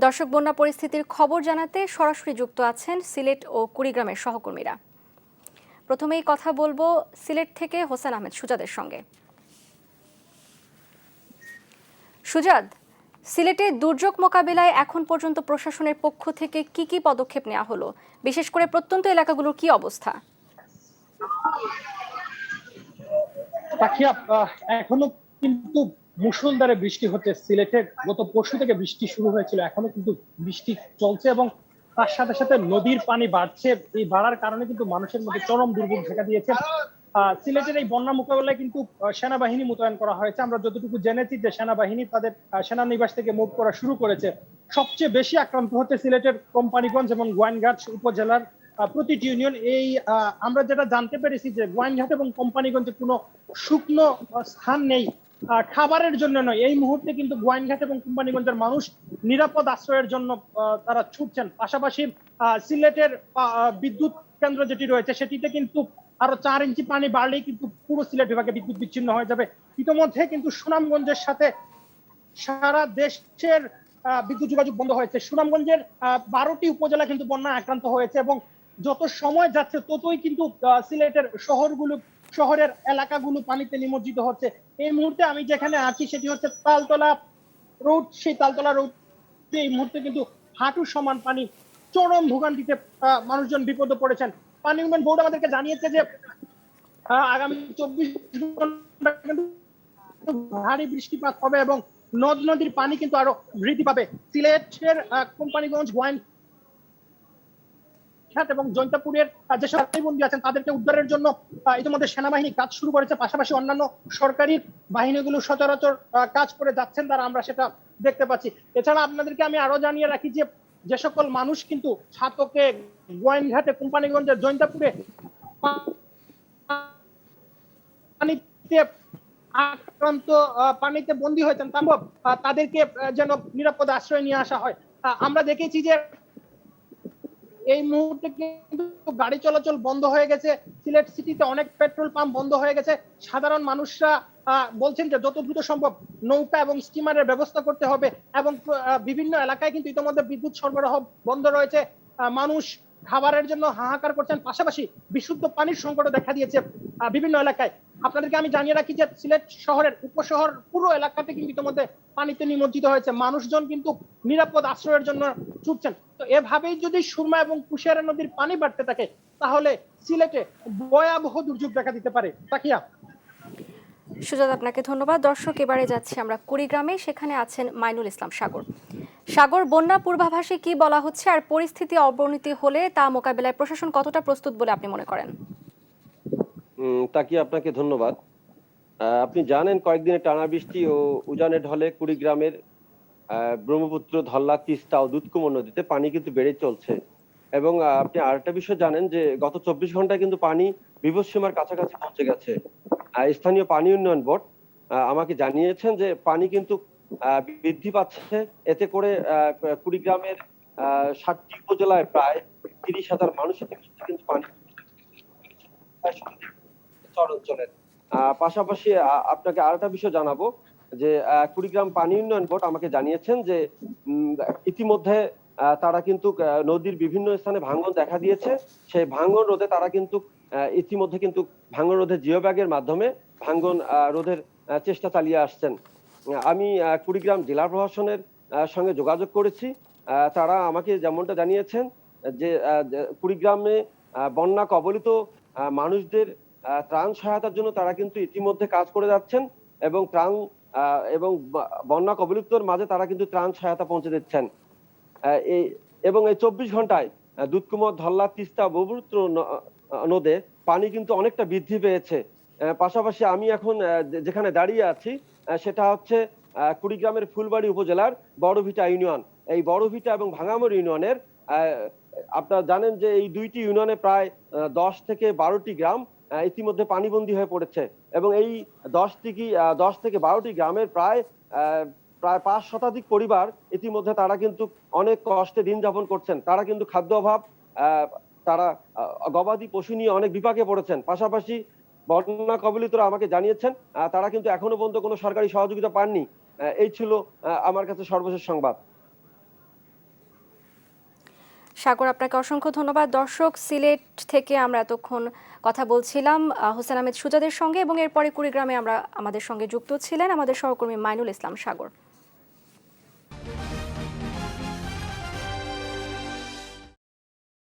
দর্শক, বন্যা পরিস্থিতির খবর জানাতে সরাসরি যুক্ত আছেন সিলেট ও কুড়িগ্রামের সহকর্মীরা। প্রথমেই কথা বলবো সিলেট থেকে হোসেন আহমেদ সুজাদের সঙ্গে। সুজাদ, সিলেটে দুর্যোগ মোকাবিলায় এখন পর্যন্ত প্রশাসনের পক্ষ থেকে কি কি পদক্ষেপ নেওয়া হলো, বিশেষ করে প্রত্যন্ত এলাকাগুলোর কি অবস্থা? এখনো কিন্তু মুষলধারে বৃষ্টি হচ্ছে। সিলেটে গত পরশু থেকে বৃষ্টি শুরু হয়েছিল, এখনো কিন্তু বৃষ্টি চলছে এবং তার সাথে সাথে নদীর পানি বাড়ছে। এই বাড়ার কারণে কিন্তু মানুষের মধ্যে চরম দুর্ভোগ দেখা দিয়েছে। সিলেটের এই বন্যা মোকাবেলায় কিন্তু সেনাবাহিনী মোতায়েন করা হয়েছে। আমরা যতটুকু জেনেছি যে সেনাবাহিনী তাদের সেনানিবাস থেকে মুভ করা শুরু করেছে। সবচেয়ে বেশি আক্রান্ত হচ্ছে সিলেটের কোম্পানিগঞ্জ এবং গোয়াইনঘাট উপজেলার প্রতিটি ইউনিয়ন। আমরা যেটা জানতে পেরেছি যে গোয়াইনঘাট এবং কোম্পানিগঞ্জে কোনো শুকনো স্থান নেই খাবারের জন্য নয়। এই মুহূর্তে কিন্তু গোয়াইনঘাট এবং কোম্পানিগঞ্জের মানুষ নিরাপদ আশ্রয়ের জন্য তারা ছুটছেন। পাশাপাশি সিলেটের বিদ্যুৎ কেন্দ্র যেটি রয়েছে সেটিতে কিন্তু আরো 4 ইঞ্চি পানি বাড়লেই কিন্তু পুরো সিলেট বিভাগে বিদ্যুৎ বিচ্ছিন্ন হয়ে যাবে। ইতিমধ্যে কিন্তু সুনামগঞ্জের সাথে সারা দেশের বিদ্যুৎ যোগাযোগ বন্ধ হয়েছে। সুনামগঞ্জের 12টি উপজেলা কিন্তু বন্যায় আক্রান্ত হয়েছে এবং যত সময় যাচ্ছে ততই কিন্তু সিলেটের শহরের এলাকাগুলো পানিতে নিমজ্জিত হচ্ছে। এই মুহূর্তে আমি যেখানে আছি সেটি হচ্ছে তালতলা রোড। সেই তালতলা রোড এই মুহূর্তে কিন্তু হাঁটু সমান পানি। চরম ভোগান্তিতে মানুষজন বিপদে পড়েছেন। পানি উন্নয়ন বোর্ড আমাদেরকে জানিয়েছে যে আগামী 24 ঘন্টা কিন্তু ভারী বৃষ্টিপাত হবে এবং নদ নদীর পানি কিন্তু আরো বৃদ্ধি পাবে। সিলেটের কোম্পানিগঞ্জ, গোয়াইনঘাট এবং জৈন্তাপুরের যেসব বন্দী আছেন তাদেরকে উদ্ধারের জন্য ইতিমধ্যে সেনাবাহিনী কাজ শুরু করেছে। পাশাপাশি অন্যান্য সরকারি বাহিনীগুলো সচরাচর কাজ করে যাচ্ছেন তারা, আমরা সেটা দেখতে পাচ্ছি। এছাড়া আপনাদেরকে আমি আরো জানিয়ে রাখি যে সকল মানুষ কিন্তু ছাতকে, গোয়াইনঘাটে, কোম্পানিগঞ্জে, জৈন্তাপুরে পানিতে আক্রান্ত, পানিতে বন্দী হয়েছেন তাদেরকে যেন নিরাপদ আশ্রয় নিয়ে আসা হয়। আমরা দেখেছি যে এই মুহূর্তে কিন্তু গাড়ি চলাচল বন্ধ হয়ে গেছে। সিলেট সিটিতে অনেক পেট্রোল পাম্প বন্ধ হয়ে গেছে। সাধারণ মানুষরা বলছেন যে যত দ্রুত সম্ভব নৌকা এবং স্টিমারের ব্যবস্থা করতে হবে এবং বিভিন্ন এলাকায় কিন্তু ইতিমধ্যে বিদ্যুৎ সরবরাহ বন্ধ রয়েছে। মানুষ খাবারের জন্য হাহাকার করছেন। পাশাপাশি বিশুদ্ধ পানির সংকটও দেখা দিয়েছে বিভিন্ন এলাকায়। আপনাদেরকে আমি জানিয়ে রাখি যে সিলেট শহরের উপশহর পুরো এলাকাতে কিন্তু ইতিমধ্যে পানিতে নিমজ্জিত হয়েছে। মানুষজন কিন্তু নিরাপদ আশ্রয়ের জন্য ছুটছেন। তো এভাবেই যদি সুরমা এবং কুশিয়ারা নদীর পানি বাড়তে থাকে তাহলে সিলেটে ভয়াবহ দুর্যোগ দেখা দিতে পারে। তাকিয়া। সুজাত, আপনাকে ধন্যবাদ। দর্শক, এবারে যাচ্ছি আমরা কুড়িগ্রামে। সেখানে আছেন মাইনুল ইসলাম সাগর। সাগর, বন্যা পূর্বাভাসে কি বলা হচ্ছে আর পরিস্থিতি অবনতি হলে তা মোকাবেলায় প্রশাসন কতটা প্রস্তুত বলে আপনি মনে করেন? তাকিয়া, আপনাকে ধন্যবাদ। আপনি জানেন কয়েকদিনের টানা বৃষ্টি ও উজানের ঢলে কুড়িগ্রামের ব্রহ্মপুত্র, ধল্লা, তিস্তা ও দুধকুমর নদীতে পানি কিন্তু বেড়ে চলছে। এবং আপনি আরেকটা বিষয় জানেন যে গত 24 ঘন্টায় কিন্তু পানি বিপদসীমার কাছাকাছি পৌঁছে গেছে। স্থানীয় পানি উন্নয়ন বোর্ড আমাকে জানিয়েছেন যে পানি কিন্তু বৃদ্ধি পাচ্ছে। এতে করে কুড়িগ্রামের 60টি উপজেলায় প্রায় 30,000 মানুষের কিন্তু পানি অঞ্চলের। পাশাপাশি আপনাকে আরেকটা বিষয় জানাবো যে কুড়িগ্রাম পানি উন্নয়ন বোর্ড আমাকে জানিয়েছেন যে ইতিমধ্যে তারা কিন্তু নদীর বিভিন্ন স্থানে ভাঙন দেখা দিয়েছে। সেই ভাঙন রোধে তারা কিন্তু ইতিমধ্যে কিন্তু ভাঙন রোধের জিও ব্যাগের মাধ্যমে ভাঙন রোধের চেষ্টা চালিয়ে আসছেন। আমি কুড়িগ্রাম জেলা প্রশাসনের সঙ্গে যোগাযোগ করেছি। তারা আমাকে যেমনটা জানিয়েছেন যে কুড়িগ্রামে বন্যা কবলিত মানুষদের ত্রাণ সহায়তার জন্য তারা কিন্তু ইতিমধ্যে কাজ করে যাচ্ছেন এবং এবং বন্যা কবলিতর মাঝে তারা কিন্তু ত্রাণ সহায়তা পৌঁছে দিচ্ছেন। এবং এই 24 ঘন্টায় দুধকুমর, ধল্লা, তিস্তা, ব্রহ্মপুত্র নদে পানি কিন্তু অনেকটা বৃদ্ধি পেয়েছে। পাশাপাশি আমি এখন যেখানে দাঁড়িয়ে আছি সেটা হচ্ছে কুড়িগ্রামের ফুলবাড়ি উপজেলার বড়ভিটা ইউনিয়ন। এই বড়ভিটা এবং ভাঙামর ইউনিয়নের আপনারা জানেন যে এই দুইটি ইউনিয়নে প্রায় 10 থেকে 12টি গ্রাম ইতিমধ্যে পানিবন্দী হয়ে পড়েছে এবং এই 10 থেকে 12টি গ্রামের প্রায় 5 শতাধিক পরিবার ইতিমধ্যে তারা কিন্তু অনেক কষ্টে দিন যাপন করছেন। তারা কিন্তু খাদ্য অভাব, তারা গবাদি পশু নিয়ে অনেক বিপাকে পড়েছেন। পাশাপাশি বন্যা কবলিতরা আমাকে জানিয়েছেন তারা কিন্তু এখনো পর্যন্ত কোনো সরকারি সহযোগিতা পাননি। এই ছিল আমার কাছে সর্বশেষ সংবাদ। সাগর, আপনাকে অসংখ্য ধন্যবাদ। দর্শক, সিলেট থেকে আমরা এতক্ষণ কথা বলছিলাম হোসেন আহমেদ সুজাদের সঙ্গে এবং এরপরে কুড়িগ্রামে আমাদের সঙ্গে যুক্ত ছিলেন আমাদের সহকর্মী মাইনুল ইসলাম সাগর।